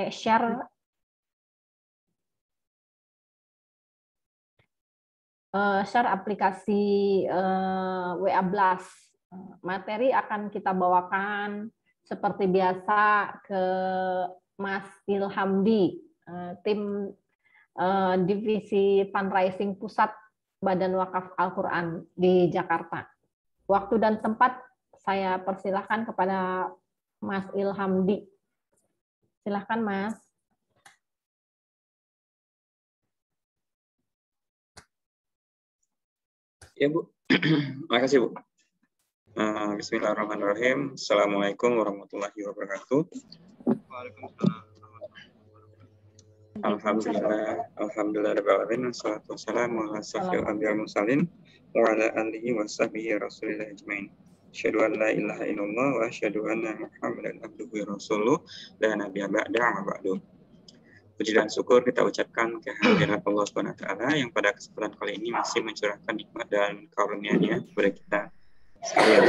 share aplikasi WA Blast. Materi akan kita bawakan seperti biasa ke Mas Ilhamdi, tim divisi fundraising pusat Badan Wakaf Al-Quran di Jakarta. Waktu dan tempat saya persilahkan kepada Mas Ilhamdi. Silahkan, Mas. Ya, Bu. Makasih, Bu. Bismillahirrahmanirrahim. Assalamualaikum warahmatullahi wabarakatuh. Waalaikumsalam. Alhamdulillah rabbil alamin. Wassalatu wassalamu ala asyrofil anbiya'i wal mursalin wa ala alihi wa sahbihi rasulillah ajmain. Asyhadu an la ilaha illallah wa asyhadu anna Muhammadan abduhu wa rasuluh la nabiyya ba'da wa ba'du. Puji dan syukur kita ucapkan kehadirat Allah Subhanahu wa taala yang pada kesempatan kali ini masih mencurahkan nikmat dan karunia-Nya kepada kita sekalian.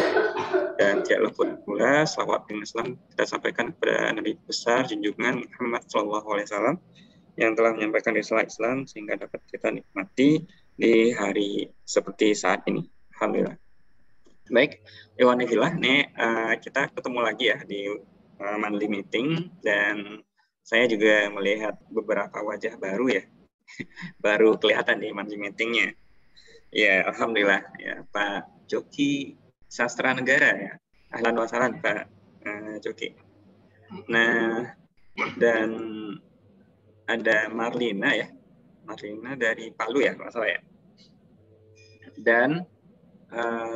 Dan tidak luput pula salawat dan salam kita sampaikan kepada Nabi besar junjungan Muhammad SAW yang telah menyampaikan risalah Islam sehingga dapat kita nikmati di hari seperti saat ini. Alhamdulillah. Baik, Iwanifillah, nih kita ketemu lagi ya di monthly meeting, dan saya juga melihat beberapa wajah baru ya, baru kelihatan di monthly meetingnya. Ya, Alhamdulillah ya, Pak Joki Sastra Negara ya. Ahlan wa sahlan Pak Joki. Nah, dan ada Marlina ya. Marlina dari Palu ya, kalau salah ya. Dan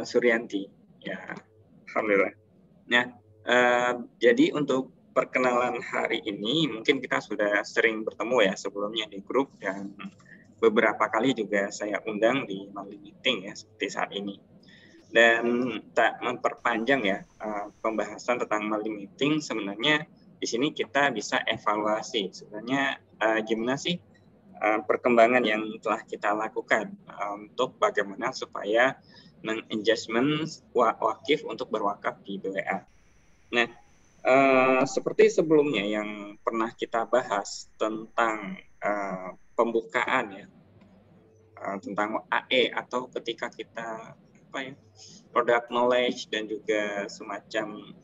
Suryanti ya. Alhamdulillah. Nah, jadi untuk perkenalan hari ini mungkin kita sudah sering bertemu ya sebelumnya di grup, dan beberapa kali juga saya undang di monthly meeting ya seperti saat ini. Dan tak memperpanjang ya pembahasan tentang monthly meeting, sebenarnya di sini kita bisa evaluasi sebenarnya gimana sih perkembangan yang telah kita lakukan untuk bagaimana supaya meng-adjustment wakif untuk berwakaf di BWA. Nah, seperti sebelumnya yang pernah kita bahas tentang pembukaan ya, tentang AE atau ketika kita product knowledge dan juga semacam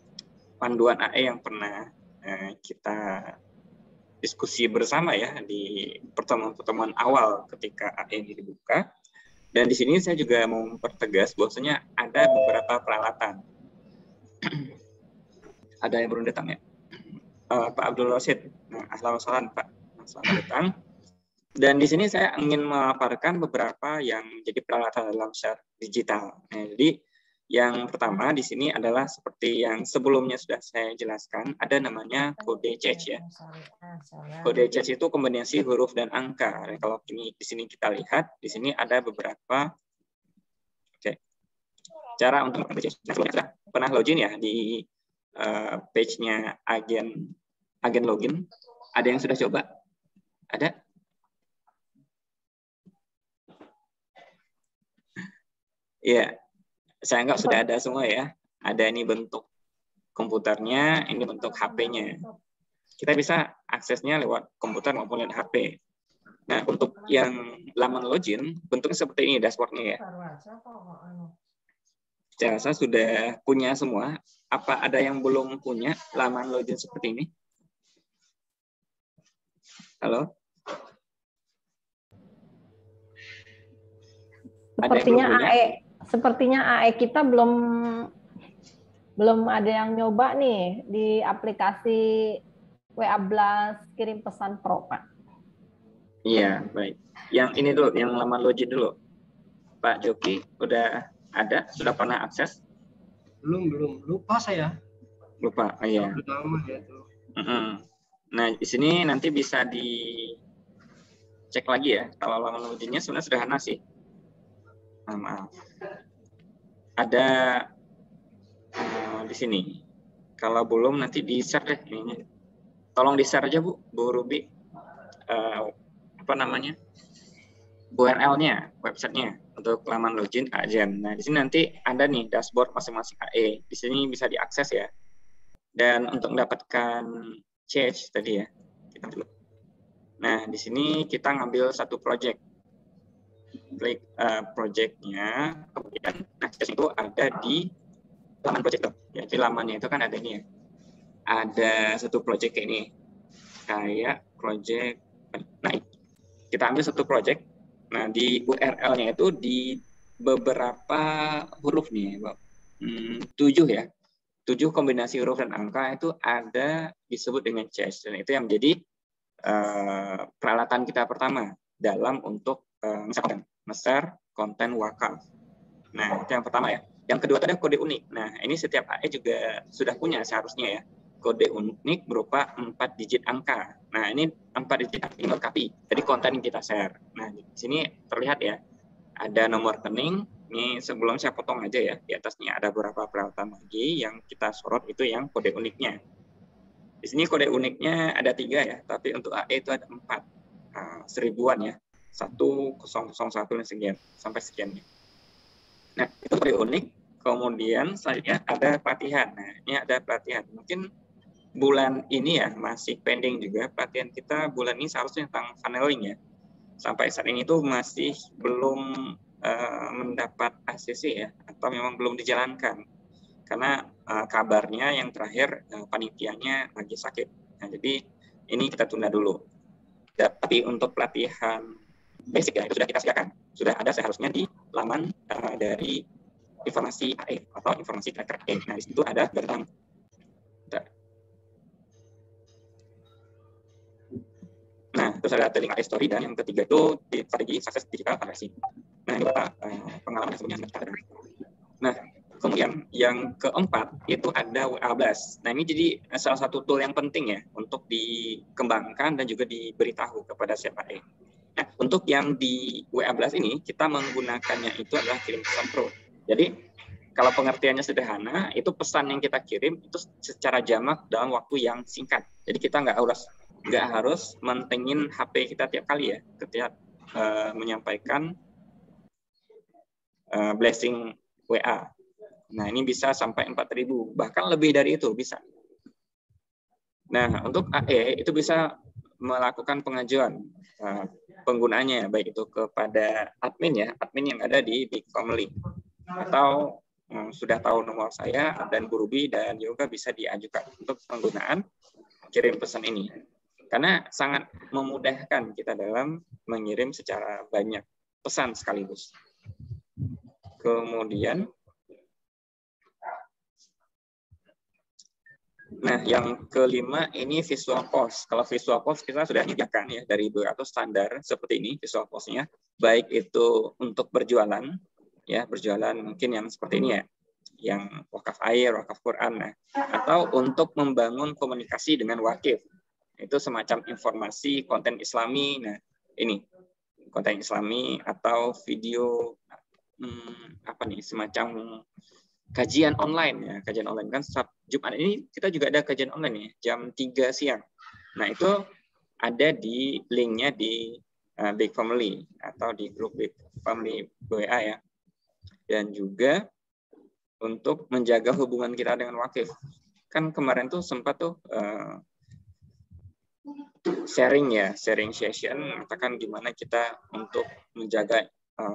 panduan AE yang pernah kita diskusi bersama ya di pertemuan-pertemuan awal ketika AE ini dibuka. Dan di sini saya juga mau mempertegas bahwasanya ada beberapa peralatan. Ada yang belum datang ya, Pak Abdul Rosid. Nah, ahlan wa sahlan Pak, selamat datang. Dan di sini saya ingin memaparkan beberapa yang jadi peralatan dalam share digital. Nah, jadi yang pertama di sini adalah seperti yang sebelumnya sudah saya jelaskan, ada namanya kode CEC ya. Kode CEC itu kombinasi huruf dan angka. Nah, kalau ini di sini kita lihat, di sini ada beberapa cara untuk kode CEC. Nah, sudah pernah login ya di page-nya agen login. Ada yang sudah coba? Ada? Ya, saya anggap sudah ada semua ya. Ada ini bentuk komputernya, ini bentuk HP-nya. Kita bisa aksesnya lewat komputer maupun lewat HP. Nah, untuk yang laman login, bentuknya seperti ini dashboard-nya ya. Saya rasa sudah punya semua. Apa ada yang belum punya laman login seperti ini? Halo? Sepertinya AE kita belum ada yang nyoba nih di aplikasi WA Blast kirim pesan Pro, Pak. Iya, baik. Yang ini dulu, yang laman login dulu. Pak Joki, udah ada? Sudah pernah akses? Belum. Lupa saya. Lupa, iya. Lama ya tuh. Nah, di sini nanti bisa dicek lagi ya. Kalau laman loginnya sebenarnya sederhana sih. Maaf. Ada di sini. Kalau belum nanti di-share deh ini. Tolong di-share aja Bu Ruby. Apa namanya? URL-nya, website-nya untuk laman login AJEM. Nah, di sini nanti ada nih dashboard masing-masing AE. Di sini bisa diakses ya. Dan untuk mendapatkan change tadi ya, kita dulu. Nah, di sini kita ngambil satu project. Klik project-nya, kemudian nah di situ ada di laman project itu. Ya, di lamannya itu kan ada ini ya. Ada satu project kayak ini. Kayak project. Nah, kita ambil satu project. Nah, di URL-nya itu di beberapa huruf nih, 7 ya. 7 kombinasi huruf dan angka itu ada disebut dengan CSS. Dan itu yang menjadi peralatan kita pertama dalam untuk nge-share konten wakaf. Nah, itu yang pertama ya. Yang kedua ada kode unik. Nah, ini setiap AE juga sudah punya seharusnya ya. Kode unik berupa 4 digit angka. Nah, ini 4 digit angka ini melengkapi. Jadi konten yang kita share. Nah, di sini terlihat ya. Ada nomor rekening. Ini sebelum saya potong aja ya. Di atasnya ada beberapa peralatan lagi yang kita sorot itu yang kode uniknya. Di sini kode uniknya ada 3 ya. Tapi untuk AE itu ada 4. Seribuan ya. 1001 dan sekian. Sampai sekian. Nah, itu kode unik. Kemudian selanjutnya ada pelatihan. Nah, ini ada pelatihan. Mungkin bulan ini ya masih pending juga. Pelatihan kita bulan ini seharusnya tentang funneling ya. Sampai saat ini tuh masih belum mendapat ACC ya. Atau memang belum dijalankan. Karena kabarnya yang terakhir panitianya lagi sakit. Nah, jadi ini kita tunda dulu. Tapi untuk pelatihan basic ya, itu sudah kita sediakan. Sudah ada seharusnya di laman dari informasi AE atau informasi tracker AE. Nah, di situ ada tentang terus ada link AE Story, dan yang ketiga itu di strategi sukses digital atraksi. Nah, ini Bapak pengalaman sebelumnya. Nah, kemudian yang keempat itu ada WA Blast. Nah, ini jadi salah satu tool yang penting ya untuk dikembangkan dan juga diberitahu kepada siapa AE. Nah, untuk yang di WA Blast ini kita menggunakannya itu adalah kirim pesan pro. Jadi kalau pengertiannya sederhana, itu pesan yang kita kirim itu secara jamak dalam waktu yang singkat. Jadi kita nggak harus mentengin HP kita tiap kali ya ketika menyampaikan blessing WA. Nah, ini bisa sampai 4.000, bahkan lebih dari itu bisa. Nah, untuk AE itu bisa melakukan pengajuan penggunaannya, baik itu kepada admin ya, admin yang ada di Big Family. Atau sudah tahu nomor saya dan Bu Ruby, dan juga bisa diajukan untuk penggunaan kirim pesan ini. Karena sangat memudahkan kita dalam mengirim secara banyak pesan sekaligus. Kemudian, nah yang kelima ini visual post. Kalau visual post kita sudah menyediakan ya dari beberapa standar seperti ini visual postnya, baik itu untuk berjualan ya, berjualan mungkin yang seperti ini ya, yang wakaf air, wakaf Quran, nah, atau untuk membangun komunikasi dengan wakif. Itu semacam informasi konten Islami. Nah, ini konten Islami atau video apa nih, semacam kajian online ya. Kajian online kan Jumat ini kita juga ada kajian online ya, jam 3 siang. Nah, itu ada di linknya di Big Family atau di grup Big Family WA ya. Dan juga untuk menjaga hubungan kita dengan wakif. Kan kemarin tuh sempat tuh sharing session, mengatakan gimana kita untuk menjaga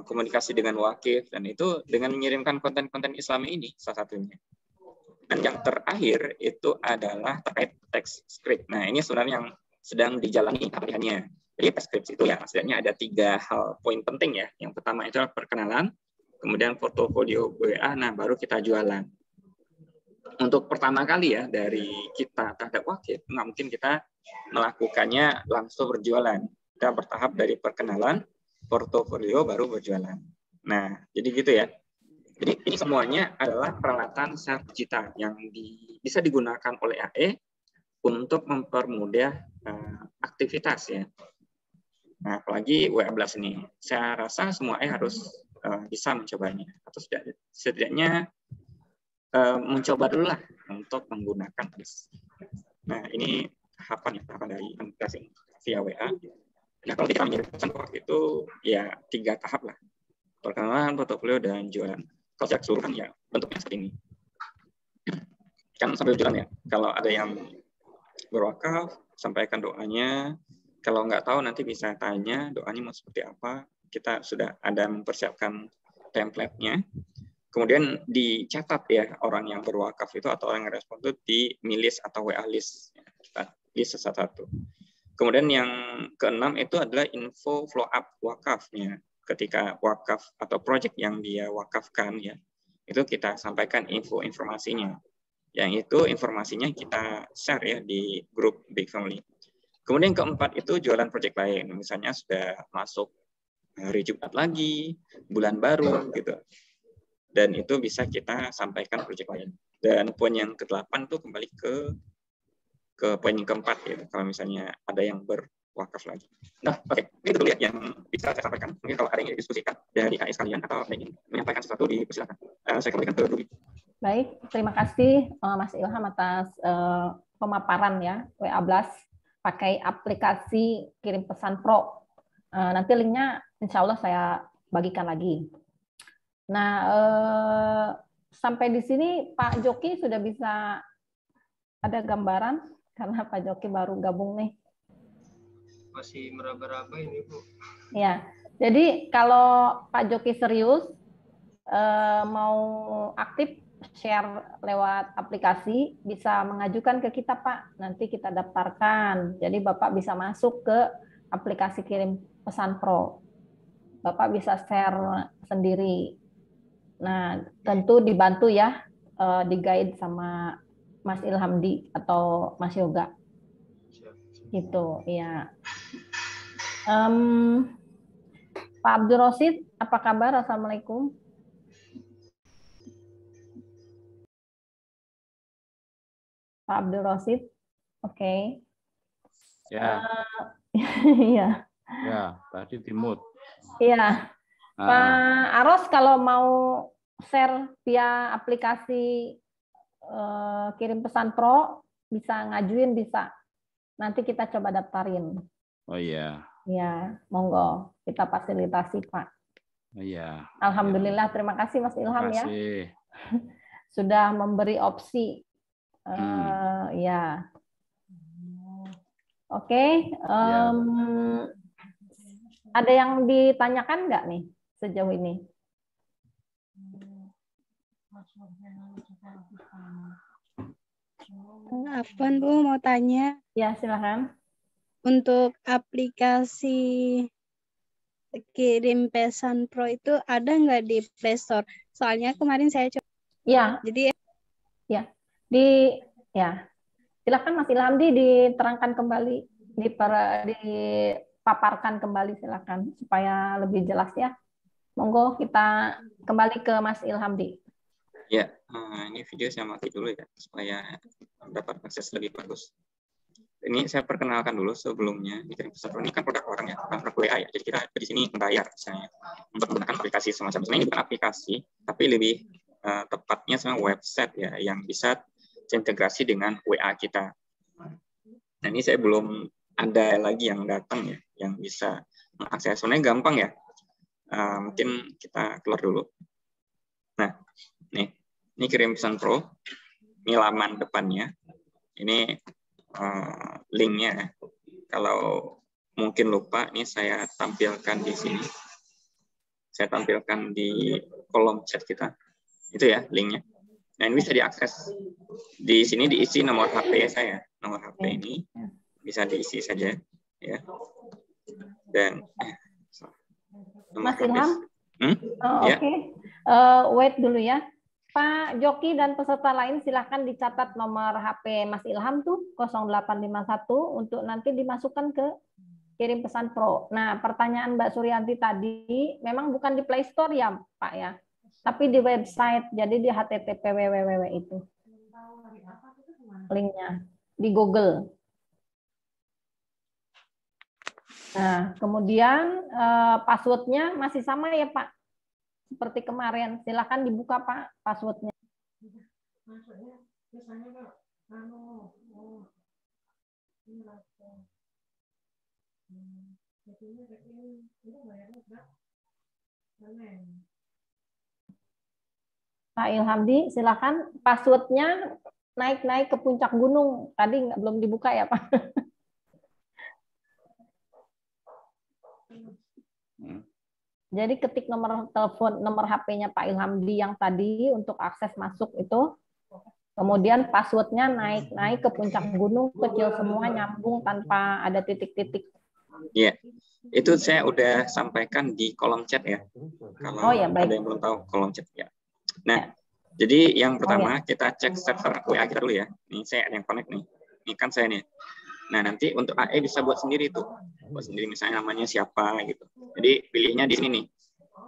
komunikasi dengan wakif, dan itu dengan mengirimkan konten-konten Islami ini salah satunya. Dan yang terakhir itu adalah terkait text script. Nah, ini sebenarnya yang sedang dijalani pelatihannya. Jadi text script itu ya setidaknya ada 3 hal poin penting ya. Yang pertama itu adalah perkenalan, kemudian portofolio WA, nah baru kita jualan. Untuk pertama kali ya dari kita terhadap wakif, nggak mungkin kita melakukannya langsung berjualan. Kita bertahap dari perkenalan, portofolio, baru berjualan. Nah, jadi gitu ya. Jadi ini semuanya adalah peralatan secara digital yang bisa digunakan oleh AE untuk mempermudah aktivitas ya. Nah, apalagi WA Blast ini. Saya rasa semua AE harus bisa mencobanya, atau setidaknya mencoba dulu lah untuk menggunakan Blast. Nah, ini tahapan dari aplikasi via WA. Nah, kalau kita mengirim pesan waktu itu ya 3 tahap lah. Perkenalan, portofolio, dan jualan. Kalau secara keseluruhan ya bentuknya seperti ini. Kan sampai jualan ya. Kalau ada yang berwakaf, sampaikan doanya. Kalau nggak tahu nanti bisa tanya doanya mau seperti apa. Kita sudah ada mempersiapkan template-nya. Kemudian dicatat ya orang yang berwakaf itu atau orang yang respon itu di milis atau WA list. Kita list satu-satu. Kemudian yang keenam itu adalah info follow up wakafnya. Ketika wakaf atau project yang dia wakafkan ya, itu kita sampaikan informasinya. Yang itu informasinya kita share ya di grup Big Family. Kemudian keempat itu jualan project lain. Misalnya sudah masuk hari Jumat lagi, bulan baru gitu. Dan itu bisa kita sampaikan proyek lain. Dan poin yang ke-8 itu kembali ke poin yang keempat ya, kalau misalnya ada yang berwakaf lagi. Nah, oke, ini dulu ya yang bisa saya sampaikan. Mungkin kalau ada yang didiskusikan dari AIS kalian atau ingin menyampaikan sesuatu, dipersilakan. Saya kembalikan ke Ruby. Baik, terima kasih Mas Ilham atas pemaparan ya WA Blast pakai aplikasi kirim pesan Pro. Nanti linknya insya Allah saya bagikan lagi. Nah, sampai di sini Pak Joki sudah bisa ada gambaran karena Pak Joki baru gabung nih. Masih meraba-raba ini, Bu. Ya, jadi kalau Pak Joki serius mau aktif share lewat aplikasi, bisa mengajukan ke kita Pak. Nanti kita daftarkan. Jadi Bapak bisa masuk ke aplikasi kirim pesan Pro. Bapak bisa share sendiri. Nah, tentu dibantu ya, di guide sama Mas Ilhamdi atau Mas Yoga. Gitu, ya. Pak Abdul Rosid, apa kabar? Assalamualaikum. Pak Abdul Rosid, oke. Ya. Iya. Ya, tadi di mute. Iya. Pak Aros kalau mau share via aplikasi kirim pesan Pro bisa ngajuin, bisa. Nanti kita coba daftarin. Oh iya. Ya, monggo kita fasilitasi Pak. Oh iya. Alhamdulillah, terima kasih Mas Ilham ya. Terima kasih. Sudah memberi opsi. Ya. Oke. Ada yang ditanyakan nggak nih sejauh ini? Afwan Bu, mau tanya. Ya, silakan. Untuk aplikasi kirim pesan Pro itu ada nggak di Play Store? Soalnya kemarin saya coba. Ya. Jadi ya. Silakan Mas Ilhamdi diterangkan kembali, dipaparkan kembali silakan supaya lebih jelas ya. Monggo kita kembali ke Mas Ilhamdi. Ya, ini video saya mati dulu ya supaya dapat akses lebih bagus. Ini saya perkenalkan dulu sebelumnya. Kirim pesan Pro ini kan produk orang ya, bukan produk WA ya. Jadi kita di sini membayar misalnya untuk menggunakan aplikasi semacam ini. Ini bukan aplikasi, tapi lebih tepatnya sama website ya yang bisa terintegrasi dengan WA kita. Nah ini saya belum ada lagi yang datang ya, yang bisa mengakses. Sebenarnya gampang ya. Mungkin kita keluar dulu. Nah, ini kirim pesan Pro. Ini laman depannya. Ini linknya. Kalau mungkin lupa, ini saya tampilkan di sini. Saya tampilkan di kolom chat kita. Itu ya linknya. Nah ini bisa diakses. Di sini diisi nomor HP saya. Nomor HP ini bisa diisi saja, ya. Dan Mas Ilham, ya. Oke. Wait dulu ya. Pak Joki dan peserta lain silahkan dicatat nomor HP Mas Ilham tuh 0851 untuk nanti dimasukkan ke kirim pesan Pro. Nah, pertanyaan Mbak Suryanti tadi memang bukan di Play Store ya, Pak ya, tapi di website. Jadi di http www itu linknya di Google. Nah, kemudian passwordnya masih sama ya Pak, seperti kemarin. Silakan dibuka Pak passwordnya. Pak Ilhamdi, silakan passwordnya naik-naik ke puncak gunung. Tadi belum dibuka ya Pak. Jadi ketik nomor telepon, nomor HP-nya Pak Ilhamdi yang tadi untuk akses masuk itu, kemudian passwordnya naik ke puncak gunung, kecil semua, nyambung tanpa ada titik-titik. Iya, itu saya udah sampaikan di kolom chat ya. Kalau ya, baik. ada yang belum tahu kolom chat ya. Nah, jadi yang pertama kita cek server WA kita dulu ya. Nih saya ada yang connect nih. Ini kan saya nih. Nah, nanti untuk AE bisa buat sendiri tuh. Buat sendiri misalnya namanya siapa gitu. Jadi pilihnya di sini nih.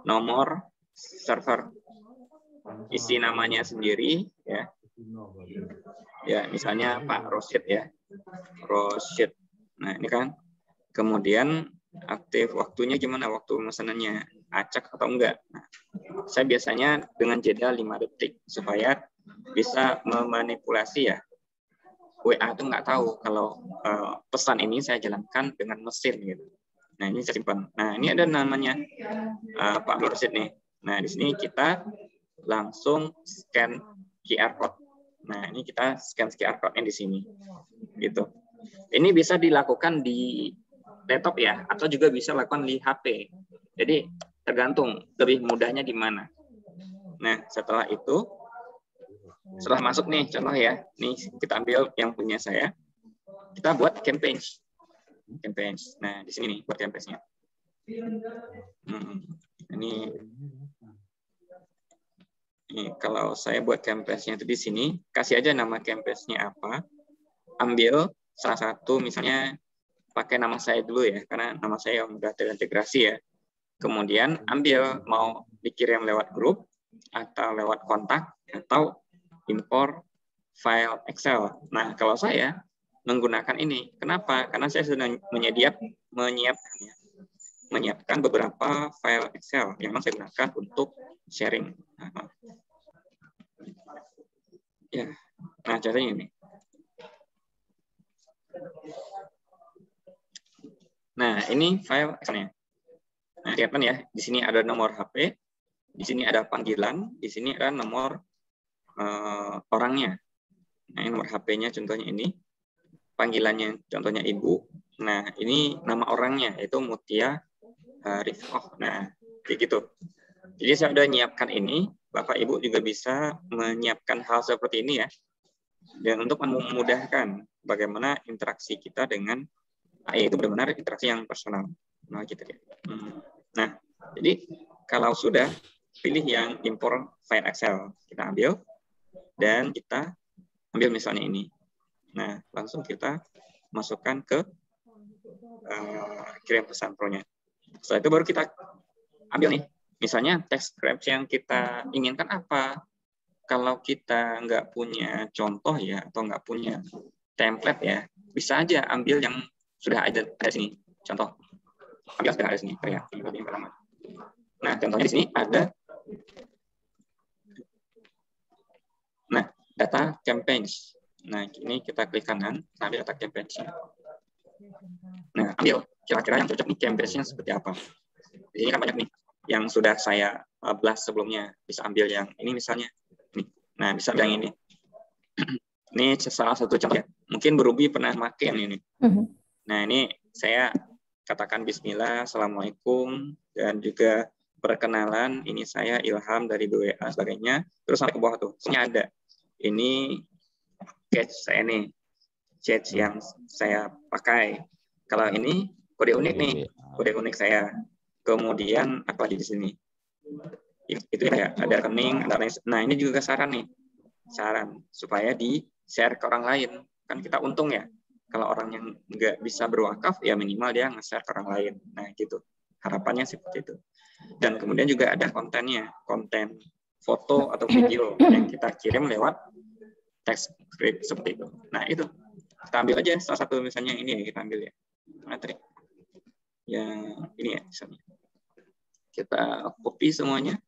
Nomor server. Isi namanya sendiri ya. Ya, misalnya Pak Rosid ya. Rosid. Nah, ini kan. Kemudian aktif waktunya gimana? Waktu pemesanannya acak atau enggak? Nah, saya biasanya dengan jeda 5 detik supaya bisa memanipulasi ya. WA itu nggak tahu kalau pesan ini saya jalankan dengan mesin gitu. Nah, ini saya simpan. Nah, ini ada namanya Pak Mursid nih. Nah, di sini kita langsung scan QR code. Nah, ini kita scan QR code-nya di sini. Gitu. Ini bisa dilakukan di laptop ya, atau juga bisa lakukan di HP. Jadi tergantung lebih mudahnya di mana. Nah, setelah itu, setelah masuk nih, contoh ya, nih kita ambil yang punya saya, kita buat campaign. Nah, di sini nih buat campaign-nya. Ini kalau saya buat campaign-nya itu di sini, kasih aja nama campaign-nya apa, ambil salah satu misalnya pakai nama saya dulu ya, karena nama saya yang udah terintegrasi ya. Kemudian ambil mau dikirim lewat grup atau lewat kontak atau import file Excel. Nah, kalau saya menggunakan ini, kenapa? Karena saya sudah menyiapkan beberapa file Excel yang saya gunakan untuk sharing. Nah, caranya ini. Nah, ini file Excel-nya. Nah, kelihatan ya, di sini ada nomor HP, di sini ada panggilan, di sini ada nomor orangnya. Nah, ini nomor HP-nya contohnya ini, panggilannya contohnya Ibu. Nah, ini nama orangnya, yaitu Mutia Rifkoh. Nah, kayak gitu. Jadi saya sudah menyiapkan ini, Bapak Ibu juga bisa menyiapkan hal seperti ini ya, dan untuk memudahkan bagaimana interaksi kita dengan AI itu benar-benar interaksi yang personal. Nah, gitu ya. Nah, jadi kalau sudah pilih yang import file Excel, kita ambil dan kita ambil misalnya ini. Nah, langsung kita masukkan ke kirim pesan pro-nya. Setelah itu baru kita ambil nih, misalnya teks script yang kita inginkan apa. Kalau kita nggak punya contoh ya, atau nggak punya template ya, bisa aja ambil yang sudah ada sini. Contoh, ambil sudah ada sini. Ya, yang pertama. Nah, contohnya di sini ada. Nah, data campaigns. Nah, ini kita klik kanan, ambil data campaigns. Nah, ambil kira-kira yang cocok nih campaigns-nya seperti apa. Di sini kan banyak nih yang sudah saya blast sebelumnya. Bisa ambil yang ini misalnya. Nah, bisa ambil yang ini. Ini salah satu contoh ya. Mungkin Berubi pernah pakai yang ini. Nah, ini saya katakan Bismillah, Assalamualaikum, dan juga perkenalan, ini saya Ilham dari BWA, sebagainya. Terus sampai ke bawah tuh, sini ada. Ini catch saya nih, catch yang saya pakai. Kalau ini kode unik nih, kode unik saya. Kemudian apa lagi di sini? Itu ya, ada rekening, ada lain. Nah, ini juga saran nih, saran supaya di-share ke orang lain. Kan kita untung ya. Kalau orang yang nggak bisa berwakaf, ya minimal dia nge-share ke orang lain. Nah, gitu. Harapannya seperti itu. Dan kemudian juga ada kontennya. Konten foto atau video yang kita kirim lewat teks script seperti itu. Nah, itu. Kita ambil aja salah satu misalnya ini ya, kita ambil ya. Materi. Yang ini ya, misalnya. Kita copy semuanya.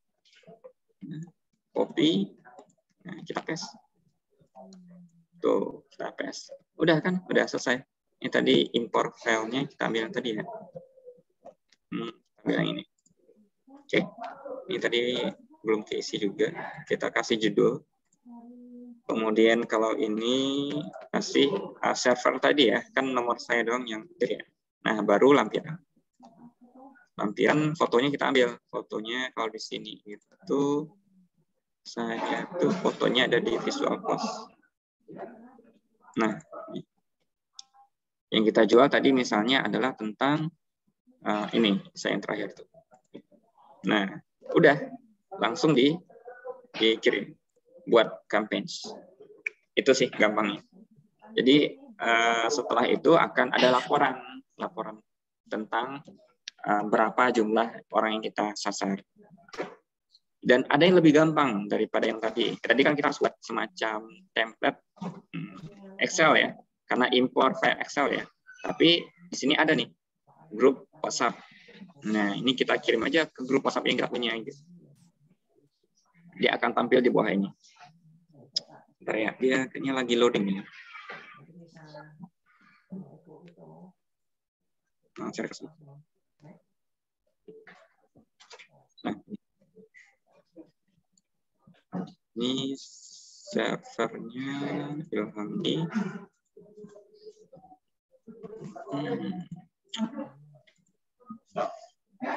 Nah, copy. Nah, kita paste. Tuh, kita paste. Udah kan? Udah selesai. Ini tadi import filenya kita ambil yang tadi ya. Ambil yang ini. Oke. Ini tadi belum keisi juga. Kita kasih judul. Kemudian kalau ini kasih server tadi ya. Kan nomor saya doang yang ya. Nah, baru lampiran. lampiran fotonya kita ambil. Fotonya kalau di sini itu saya tuh fotonya ada di Visual Post. Nah, yang kita jual tadi misalnya adalah tentang ini, saya yang terakhir tuh. Nah, udah langsung dikirim buat campaigns. Itu sih gampangnya. Jadi setelah itu akan ada laporan tentang berapa jumlah orang yang kita sasar. Dan ada yang lebih gampang daripada yang tadi. Tadi kan kita buat semacam template Excel ya, karena import file Excel ya. Tapi di sini ada nih grup WhatsApp. Nah, ini kita kirim aja ke grup WhatsApp yang kita punya. Gitu. Dia akan tampil di bawah ini. Bentar ya, dia kayaknya lagi loading ini. Nah, saya kasih. Nah, ini servernya Ilhamdi.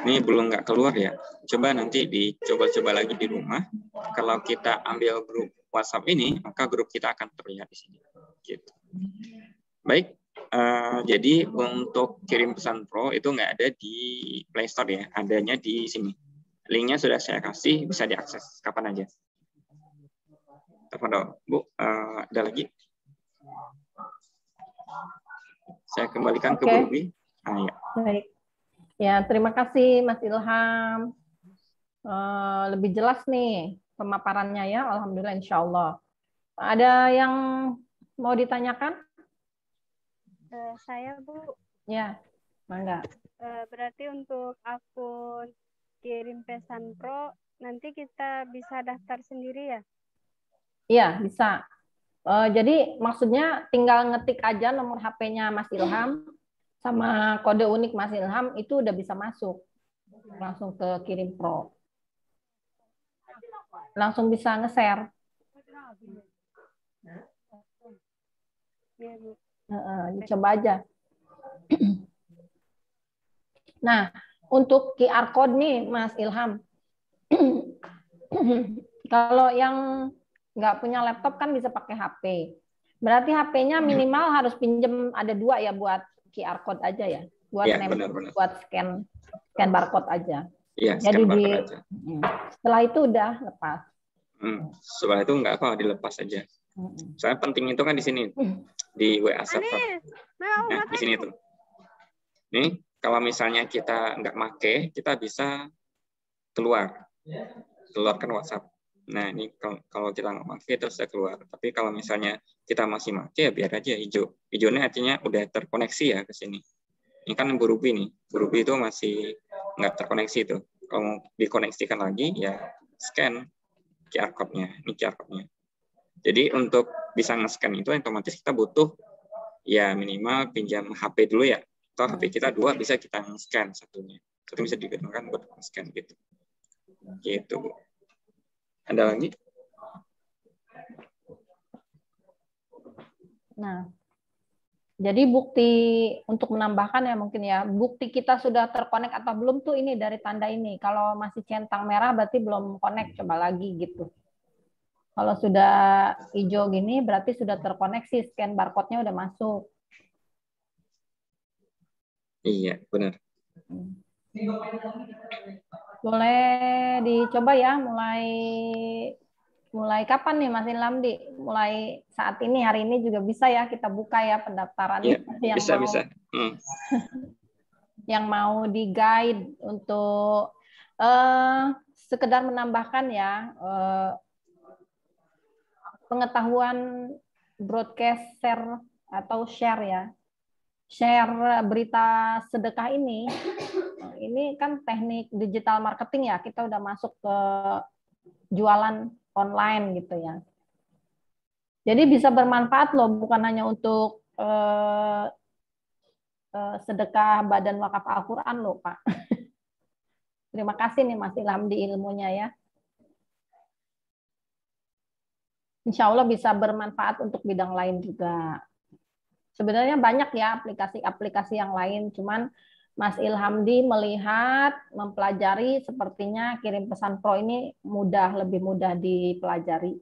Ini belum nggak keluar ya. Coba nanti dicoba-coba lagi di rumah. Kalau kita ambil grup WhatsApp ini, maka grup kita akan terlihat di sini. Gitu. Baik. Jadi untuk kirim pesan Pro itu nggak ada di Play Store ya, adanya di sini. Linknya sudah saya kasih, bisa diakses kapan aja. Telepon Bu, ada lagi? Saya kembalikan ke Bu Ruby. Ya. Baik. Ya, terima kasih Mas Ilham. Lebih jelas nih pemaparannya ya, alhamdulillah insya Allah. Ada yang mau ditanyakan? Saya Bu. Ya, mangga. Berarti untuk akun kirim pesan Pro nanti kita bisa daftar sendiri ya? Iya, bisa. Jadi maksudnya tinggal ngetik aja nomor HP-nya Mas Ilham sama kode unik Mas Ilham itu udah bisa masuk. Langsung ke Kirim Pro. Langsung bisa nge-share. Coba aja. Nah, untuk QR code nih Mas Ilham. Kalau yang nggak punya laptop kan bisa pakai HP. Berarti HP-nya minimal harus pinjem ada 2 ya buat QR code aja ya. Buat ya, benar. Buat scan barcode aja. Iya, jadi scan barcode aja. Setelah itu udah lepas. Setelah itu nggak apa, dilepas aja. Soalnya penting itu kan di sini di WA server. Nah, di sini tuh. Nih, kalau misalnya kita nggak make, kita bisa keluarkan WhatsApp. Nah, ini kalau kita nggak make terus saya keluar. Tapi kalau misalnya kita masih make, ya biar aja hijau. Hijaunya artinya udah terkoneksi ya ke sini. Ini kan Bu Ruby nih. Bu Ruby itu masih nggak terkoneksi tuh. Kalau dikoneksikan lagi, ya scan QR code-nya. Ini QR code-nya. Jadi untuk bisa nge-scan itu otomatis kita butuh ya minimal pinjam HP dulu ya. Atau HP kita 2 bisa kita nge-scan satunya. Satu bisa digunakan buat nge-scan gitu. Gitu, Bu. Ada lagi? Nah, jadi bukti untuk menambahkan ya mungkin ya, bukti kita sudah terkonek atau belum tuh ini dari tanda ini. Kalau masih centang merah berarti belum connect, coba lagi gitu. Kalau sudah hijau gini berarti sudah terkoneksi, scan barcode-nya udah masuk. Iya, benar. Boleh dicoba ya, mulai kapan nih Mas Ilhamdi? Mulai saat ini, hari ini juga bisa ya kita buka ya pendaftaran. Iya, bisa. Yang mau di-guide untuk sekedar menambahkan ya, pengetahuan broadcast share atau share ya. Share berita sedekah ini kan teknik digital marketing ya, kita udah masuk ke jualan online gitu ya. Jadi bisa bermanfaat loh, bukan hanya untuk sedekah badan wakaf Al-Quran loh Pak. Terima kasih nih Mas Ilham di ilmunya ya. Insya Allah bisa bermanfaat untuk bidang lain juga. Sebenarnya banyak ya aplikasi-aplikasi yang lain, cuman Mas Ilhamdi melihat, mempelajari, sepertinya kirim pesan pro ini lebih mudah dipelajari,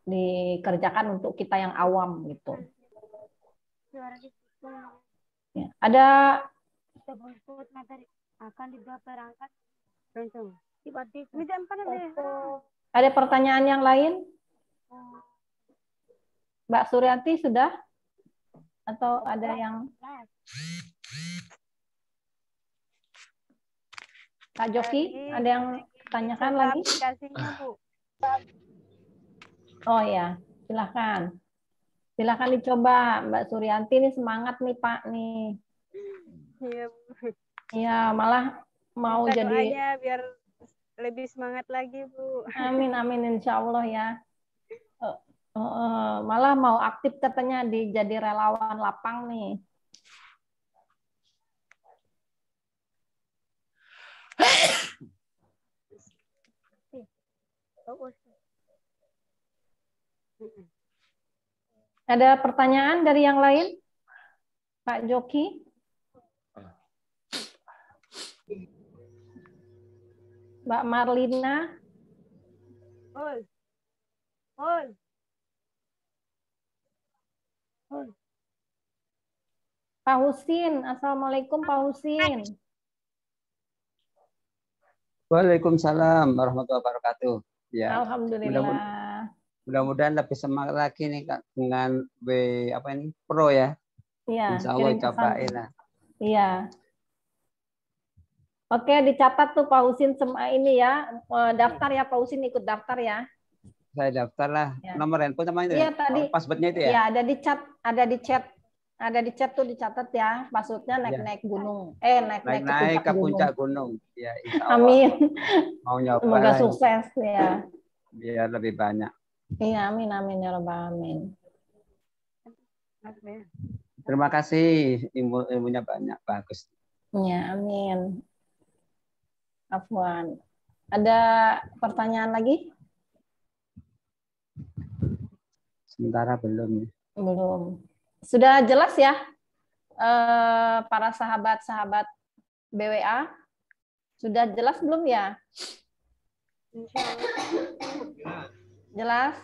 dikerjakan untuk kita yang awam gitu. Ya. Ada pertanyaan yang lain? Mbak Suryanti sudah? Atau ada yang Kak Joki, ada yang tanyakan lagi? Aplikasinya, Bu. Oh ya, silakan. Silakan dicoba, Mbak Suryanti, ini semangat nih Pak nih. Iya, Bu. Iya, malah mau Minta jadi doanya biar lebih semangat lagi, Bu. amin amin insya Allah ya. Malah mau aktif katanya jadi relawan lapang nih. Ada pertanyaan dari yang lain? Pak Joki? Mbak Marlina? Pak Husin, Assalamualaikum Pak Husin. Waalaikumsalam warahmatullahi wabarakatuh. Ya. Alhamdulillah. Mudah-mudahan lebih semangat lagi nih Kak dengan Pro ya. Iya. Insya Allah cobain lah. Iya. Oke, dicatat tuh Pak Husin ini ya, daftar ya Pak Husin, ikut daftar ya. Saya daftar lah. Ya. Nomor handphone sama itu. Iya tadi. Passwordnya itu ya. Iya, ada di chat tuh dicatat ya. Maksudnya naik gunung. Naik ke puncak gunung. Ya, insya Allah. Amin. Mau nyoba. Semoga sukses ya. Biar lebih banyak. Iya, amin amin ya rabbal alamin. Terima kasih, ilmunya banyak, bagus. Ya, amin. Afwan. Ada pertanyaan lagi? Sementara belum. Belum. Sudah jelas ya, para sahabat-sahabat BWA? Sudah jelas belum ya? Jelas?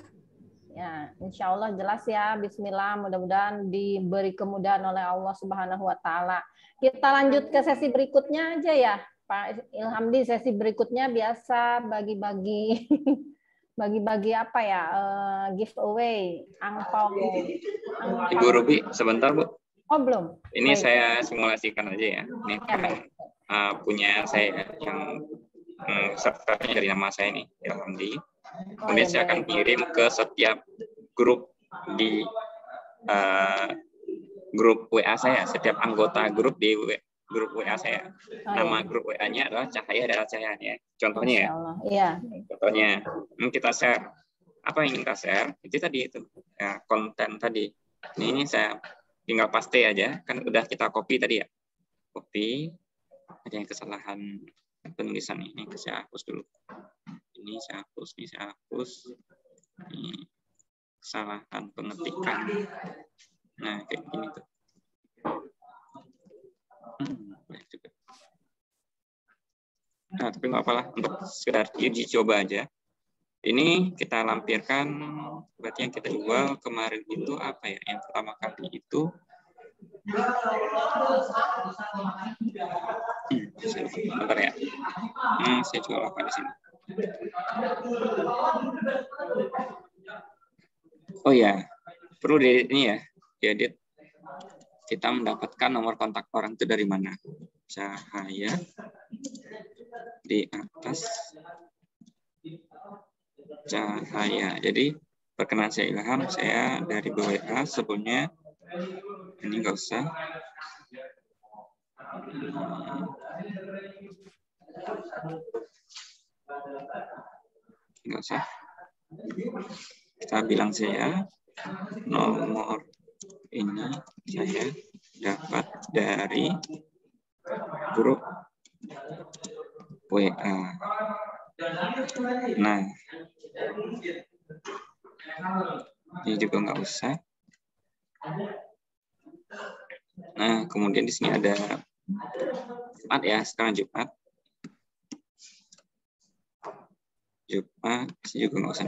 Ya, insya Allah jelas ya. Bismillah, mudah-mudahan diberi kemudahan oleh Allah Subhanahu wa Ta'ala. Kita lanjut ke sesi berikutnya aja ya, Pak Ilhamdi. Sesi berikutnya biasa bagi-bagi apa ya, giveaway, angpau. Ibu Ruby, sebentar Bu. Oh belum. Ini saya simulasikan aja ya. Ini punya saya yang servernya dari nama saya nih, Ilhamdi. Kemudian saya akan kirim ke setiap grup di grup WA saya, setiap anggota grup di grup WA saya. Nama grup WA-nya adalah Cahaya Darah Cahaya ya. Contohnya ya. Iya. Contohnya kita share. Apa yang kita share? Itu tadi itu ya, konten tadi. Ini saya tinggal paste aja, kan udah kita copy tadi ya. Copy. Ada yang kesalahan penulisan ini, saya hapus dulu. Ini saya hapus, ini saya hapus. Ini kesalahan pengetikan. Nah, kayak gini tuh. Nah, tapi nggak apalah, untuk sekedar uji coba aja. Ini kita lampirkan, berarti yang kita jual kemarin itu apa ya? Yang pertama kali itu bentar ya. Saya jual apa di sini? Oh ya, perlu diedit ini ya, diedit. Kita mendapatkan nomor kontak orang itu dari mana? Cahaya di atas Cahaya. Jadi perkenalan saya Ilham, saya dari BWA. Sebelumnya ini nggak usah. Nggak usah. Kita bilang saya nomor ini saya dapat dari grup WA. Nah, ini juga nggak usah. Nah, Nah, kemudian di sini ada Jumat ya, sekarang Jumat. Jumat juga nggak usah.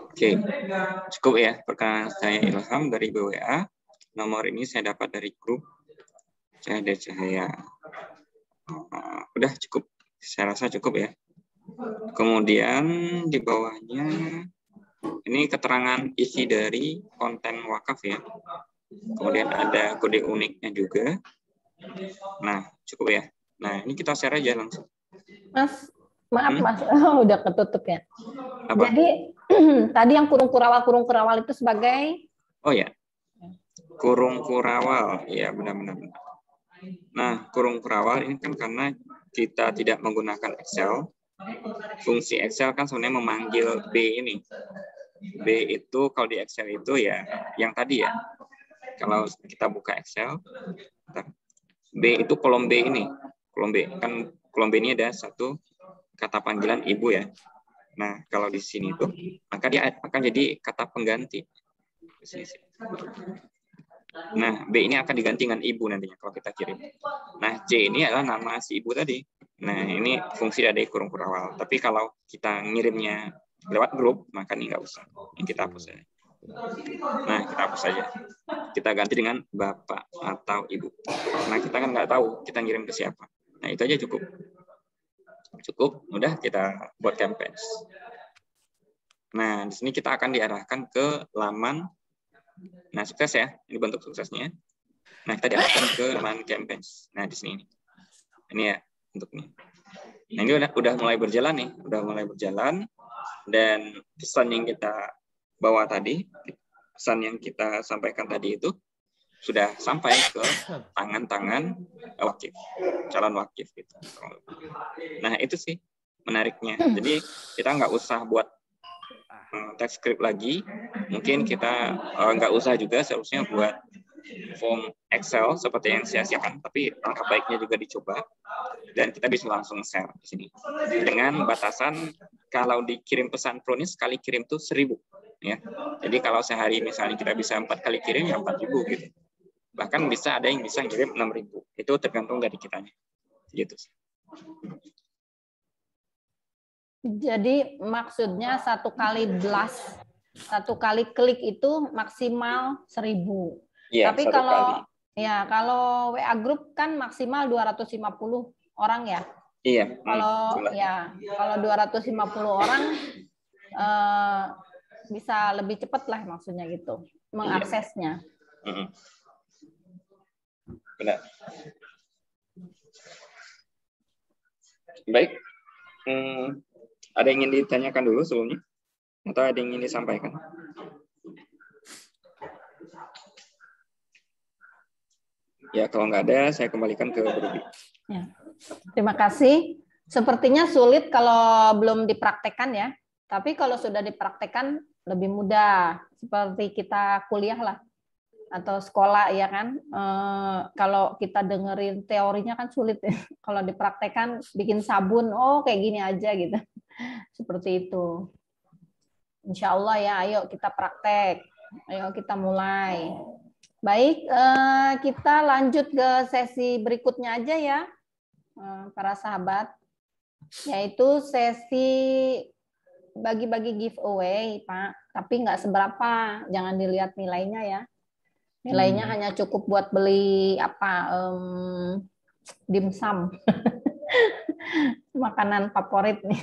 Oke, cukup ya. Perkenalkan saya Ilham dari BWA. Nomor ini saya dapat dari grup Cahaya Cahaya. Udah cukup, saya rasa cukup ya. Kemudian di bawahnya ini keterangan isi dari konten wakaf ya. Kemudian ada kode uniknya juga. Nah, cukup ya. Nah, ini kita share aja langsung. Mas, maaf Mas, udah ketutup ya. Apa? Jadi tadi yang kurung kurawal itu sebagai Oh ya, kurung kurawal. Ya, benar-benar. Nah, kurung kurawal ini kan karena kita tidak menggunakan Excel. Fungsi Excel kan sebenarnya memanggil B ini. B itu kalau di Excel itu ya yang tadi ya. Kalau kita buka Excel, B itu kolom B ini. Kolom B kan kolom B ini ada satu kata panggilan ibu ya. Nah, kalau di sini tuh maka dia akan jadi kata pengganti. Nah, B ini akan diganti dengan ibu nantinya kalau kita kirim. Nah, C ini adalah nama si ibu tadi. Nah, ini fungsi dari kurung kurawal. Tapi kalau kita ngirimnya lewat grup, maka ini nggak usah. Ini kita hapus saja. Nah, kita hapus saja. Kita ganti dengan bapak atau ibu. Nah, kita kan nggak tahu kita ngirim ke siapa. Nah, itu aja cukup. Cukup, udah kita buat campaign. Nah, di sini kita akan diarahkan ke laman. Nah, sukses ya. Ini bentuk suksesnya. Nah, kita diarahkan ke laman campaigns. Nah, di sini. Ini ya bentuknya. Nah, ini udah mulai berjalan nih. Udah mulai berjalan. Dan pesan yang kita bawa tadi, pesan yang kita sampaikan tadi itu sudah sampai ke tangan-tangan wakif, calon wakif gitu. Nah, itu sih menariknya. Jadi kita nggak usah buat teks script lagi. Mungkin kita nggak usah juga seharusnya buat form Excel seperti yang saya siapkan. Tapi langkah baiknya juga dicoba dan kita bisa langsung share di sini. Dengan batasan kalau dikirim pesan Pro ini sekali kirim tuh 1.000 ya. Jadi kalau sehari misalnya kita bisa 4 kali kirim ya 4.000 gitu. Bahkan bisa ada yang bisa kirim 6.000. Itu tergantung dari kitanya. Gitu. Jadi maksudnya 1 kali blast, 1 kali klik itu maksimal 1.000. Ya, tapi kalau WA group kan maksimal 250 orang ya. Iya. Kalau 250 orang bisa lebih cepat lah maksudnya gitu mengaksesnya. Iya. Benar. Baik. Ada yang ingin ditanyakan dulu sebelumnya? Atau ada yang ingin disampaikan? Ya, kalau nggak ada, saya kembalikan ke Ruby. Ya. Terima kasih. Sepertinya sulit kalau belum dipraktekkan ya. Tapi kalau sudah dipraktekkan lebih mudah. Seperti kita kuliah lah. Atau sekolah ya kan. Kalau kita dengerin teorinya kan sulit ya. Kalau dipraktekkan bikin sabun, oh kayak gini aja gitu. Seperti itu. Insya Allah ya, ayo kita praktek. Ayo kita mulai. Baik, kita lanjut ke sesi berikutnya aja ya, para sahabat. Yaitu sesi bagi-bagi giveaway, Pak. Tapi nggak seberapa, jangan dilihat nilainya ya. Nilainya hanya cukup buat beli dimsum. Makanan favorit nih.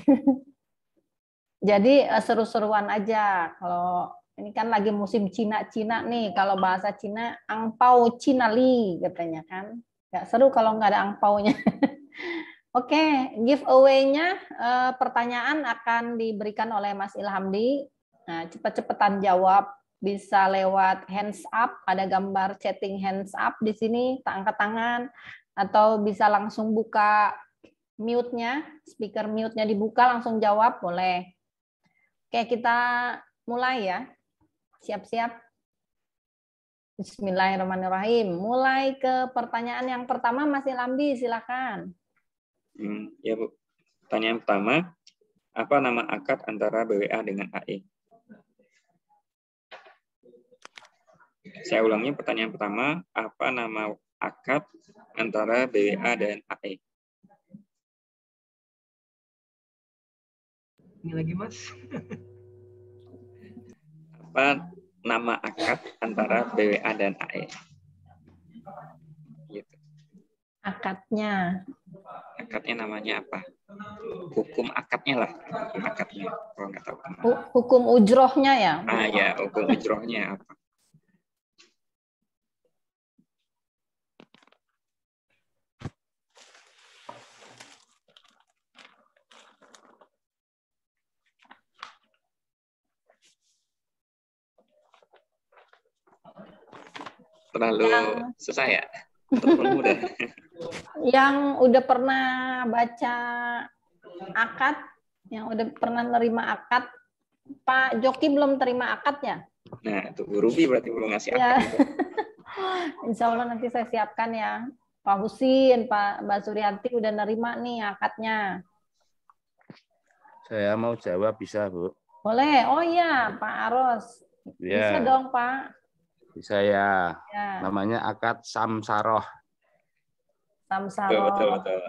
Jadi seru-seruan aja. Kalau ini kan lagi musim Cina-Cina nih. Kalau bahasa Cina, angpau Cina li katanya kan. Nggak seru kalau nggak ada angpaunya. Oke, giveaway-nya pertanyaan akan diberikan oleh Mas Ilhamdi. Nah, cepet-cepetan jawab. Bisa lewat hands up, ada gambar chatting hands up di sini, angkat tangan. Atau bisa langsung buka mute-nya, speaker mute-nya dibuka, langsung jawab, boleh. Oke, kita mulai ya. Siap-siap. Bismillahirrahmanirrahim. Mulai ke pertanyaan yang pertama, Mas Ilhamdi, silakan. Ya Bu. Pertanyaan pertama, apa nama akad antara BWA dengan AE? Saya ulangi pertanyaan pertama, apa nama akad antara BWA dan AE? Ini lagi Mas. Apa nama akad antara BWA dan AE? Gitu. Akadnya. Akadnya namanya apa? Hukum akadnya lah. Hukum akadnya. Kalau nggak tahu. Hukum ujrohnya ya. Ah ya, hukum ujrohnya apa? Terlalu susah ya? Untuk mudah. Yang udah pernah baca akad, yang udah pernah nerima akad, Pak Joki belum terima akadnya? Nah, itu Bu Ruby berarti belum ngasih Ya. akad. Insya Allah nanti saya siapkan ya. Pak Husin, Mbak Suryanti udah nerima nih akadnya. Saya mau jawab bisa, Bu? Boleh. Oh iya, Pak Aros. Bisa Ya, dong, Pak. bisa ya. Ya, Namanya akad samsaroh. samsaro. Betul, betul.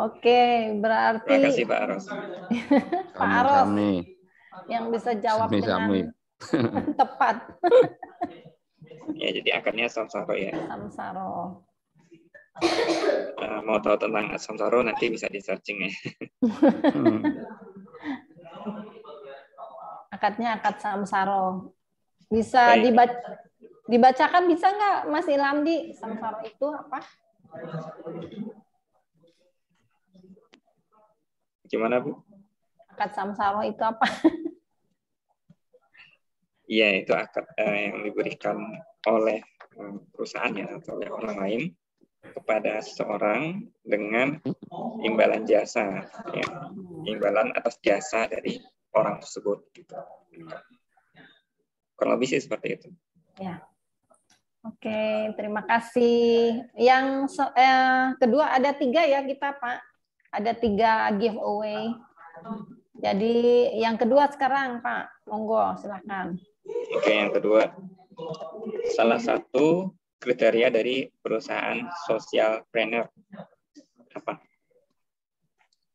Oke, berarti Terima kasih Pak Aros. Pak Aros Sami-sami. yang bisa jawab Sami-sami. dengan tepat. Ya, jadi akadnya samsaro ya. Samsaro. Mau tahu tentang samsaro nanti bisa di searching ya. Akadnya akad samsaro. Bisa Baik. dibacakan bisa nggak Mas Ilamdi? Samsaro itu apa? Gimana Bu? Akad samsaro itu apa? Iya, itu akad yang diberikan oleh perusahaan ya atau oleh orang lain kepada seseorang dengan imbalan jasa, ya. Imbalan atas jasa dari orang tersebut. Gitu. Kurang lebih sih seperti itu. Ya. Oke, terima kasih. Yang kedua ada 3 ya kita Pak. Ada 3 giveaway. Jadi yang kedua sekarang Pak, monggo silakan. Oke, yang kedua, salah satu kriteria dari perusahaan social planner apa?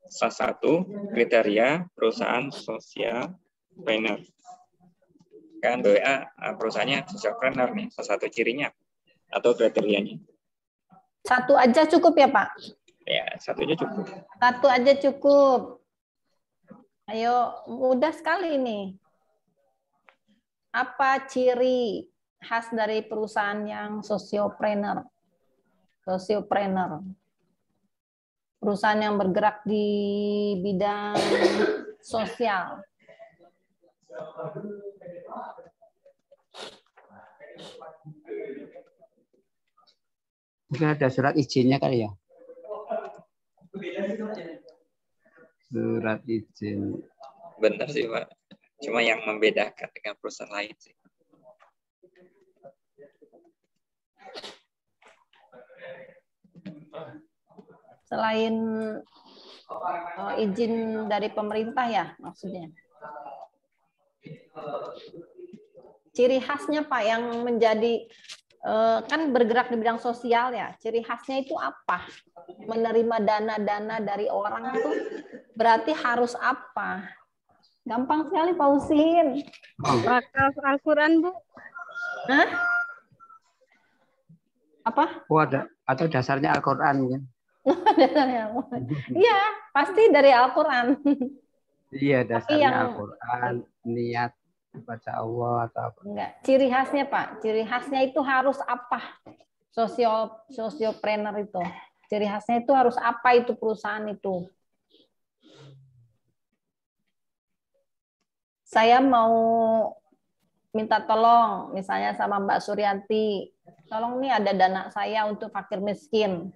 Salah satu kriteria perusahaan social planner. Kan BWA perusahaannya social planner nih, salah satu cirinya atau kriterianya. Satu aja cukup ya Pak? Ya, satunya cukup. Satu aja cukup. Ayo, mudah sekali ini. Apa ciri khas dari perusahaan yang sociopreneur? Sociopreneur. Perusahaan yang bergerak di bidang sosial. Mungkin ada surat izinnya kali ya. Surat izin. Benar sih Pak. Cuma yang membedakan dengan perusahaan lain sih. Selain izin dari pemerintah ya maksudnya. Ciri khasnya Pak yang menjadi kan bergerak di bidang sosial ya. Ciri khasnya itu apa? Menerima dana-dana dari orang itu berarti harus apa? Gampang sekali Pak Husin. Wakaf Al-Quran, Bu. Hah? Apa? Oh, ada atau dasarnya Al-Qur'an ya. Dasarnya Al-Quran. Iya, pasti dari Al-Quran. Iya, dasarnya yang- Al-Qur'an, niat kepada Allah atau apa. Enggak. Ciri khasnya Pak, ciri khasnya itu harus apa? Sosiopreneur itu. Ciri khasnya itu harus apa itu perusahaan itu? Saya mau minta tolong misalnya sama Mbak Suryanti. Tolong nih ada dana saya untuk fakir miskin.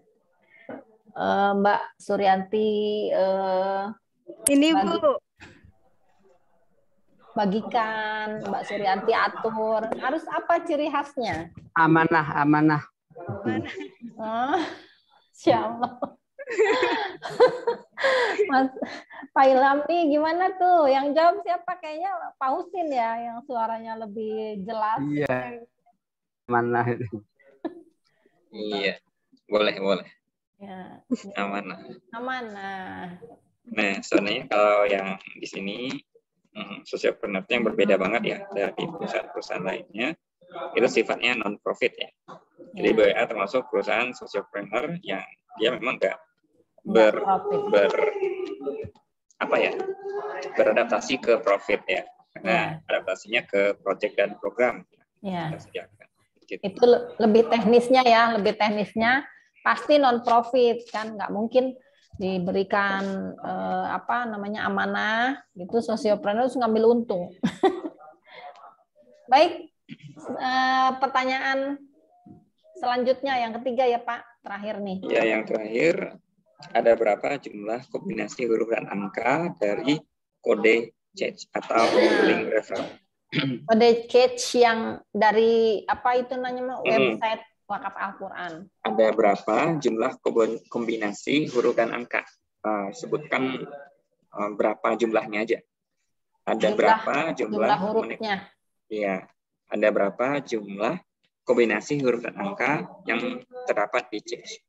Mbak Suryanti Ini, Bagi- Bu. bagikan, Mbak Suryanti atur. Harus apa ciri khasnya? Amanah. Oh, Insya Allah. Mas Pak Ilham nih gimana tuh? Yang jawab siapa? Kayaknya Pak Husin ya, yang suaranya lebih jelas. Iya. Mana itu? Iya, boleh. Ya, Amanah. amanah. Nah, sebenarnya kalau yang di sini sociopreneur itu yang berbeda banget ya dari perusahaan-perusahaan lainnya. Itu sifatnya non-profit ya. Jadi BWA termasuk perusahaan sociopreneur yang dia memang nggak beradaptasi ke profit ya. Karena adaptasinya ke project dan program. Ya. Gitu. Itu lebih teknisnya ya, lebih teknisnya pasti non profit kan, nggak mungkin diberikan amanah gitu sosiopreneur terus ngambil untung. Baik, pertanyaan selanjutnya yang ketiga ya Pak, terakhir nih. Ya, yang terakhir, ada berapa jumlah kombinasi huruf dan angka dari kode CHES atau link referral? Kode CHES yang dari apa itu namanya website Wakaf Al-Quran. Ada berapa jumlah kombinasi huruf dan angka? Sebutkan berapa jumlahnya aja. Ada berapa jumlah hurufnya? Iya. Ada berapa jumlah kombinasi huruf dan angka yang terdapat di CHES?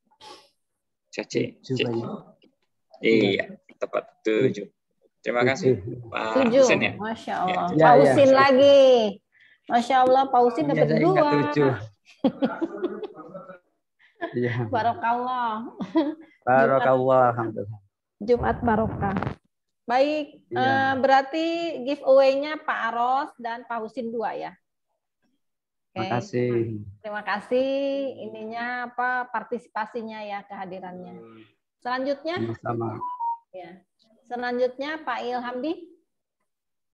Iya, tepat 7. Terima kasih Pak Husin ya. Masya Allah. Ya, Pak Husin lagi. Masya Allah, Pak Husin dapat 2. Iya. Barokallah. Barokallah, alhamdulillah. Jumat barokah. Baik, berarti giveaway-nya Pak Aros dan Pak Husin 2 ya. Terima kasih. Terima kasih ininya partisipasinya ya, kehadirannya. Selanjutnya. Sama-sama. Ya. Selanjutnya Pak Ilhamdi.